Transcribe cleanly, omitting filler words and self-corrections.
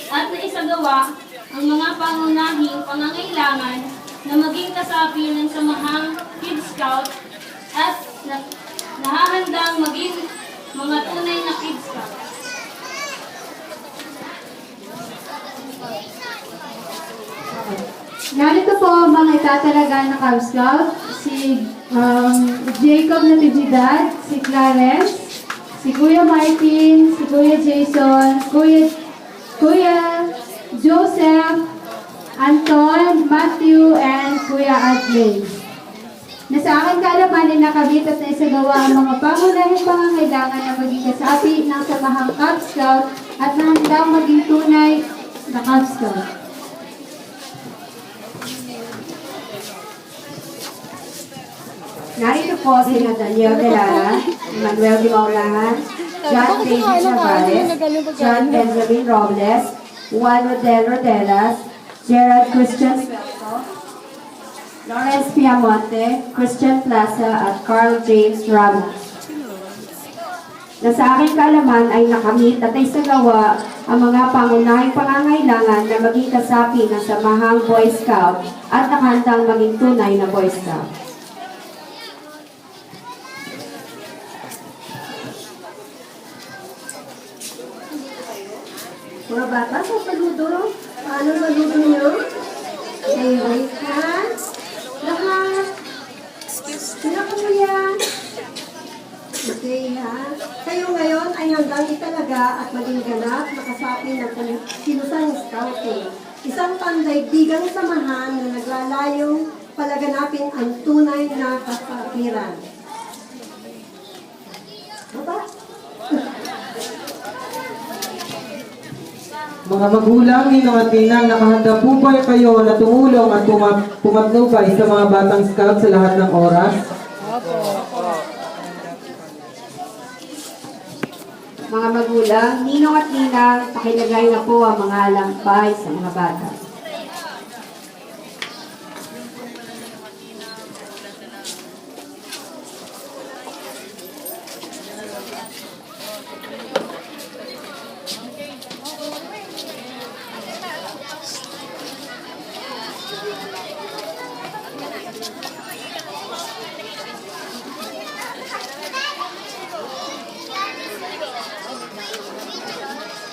at naisagawa ang mga pangunahing pangangailangan na maging kasapi ng samahang Kid Scout at nahahandang maging mga tunay na Kid Scout. Narito po ang mga itatalaga na Cub Scout, si Jacob Natividad, si Clarence, si Kuya Martin, si Kuya Jason, Kuya Joseph, Anton, Matthew, and Kuya Adley. Na sa aking kaalaman ay nakabit at naisagawa ang mga pangunahing pangangailangan na maging kasapi ng samahang Cub Scout at nahandang maging tunay na Cub Scout. Narito po sina Daniel Velara, Manuel de Maulahan, John David Navarez, John Benjamin Robles, Juan Rodel Rodelas, Gerald Christian Suelto, Lawrence Piamonte, Christian Plaza, at Carl James Ramos. Na sa aking kaalaman ay nakamit at naisagawa ang mga pangunahing pangangailangan na maging kasapi ng samahang Boy Scout at nakahandang maging tunay na Boy Scout. Mga bata, sa paludo, paano maludo nyo? Okay, wait ha? Lahat. Sila ko yan. Okay ha? Kayo ngayon ay handang italaga at maging ganap na kasapi ng sinusang scouting. Isang pandaigdigang samahan na naglalayong palaganapin ang tunay na kasapiran. Baba? Mga magulang, ninong at ninang, nakahanda po ba kayo na tumulong at pumatnubay sa mga batang scout sa lahat ng oras? Mga magulang, ninong at ninang, pakilagay na po ang mga lampay sa mga bata.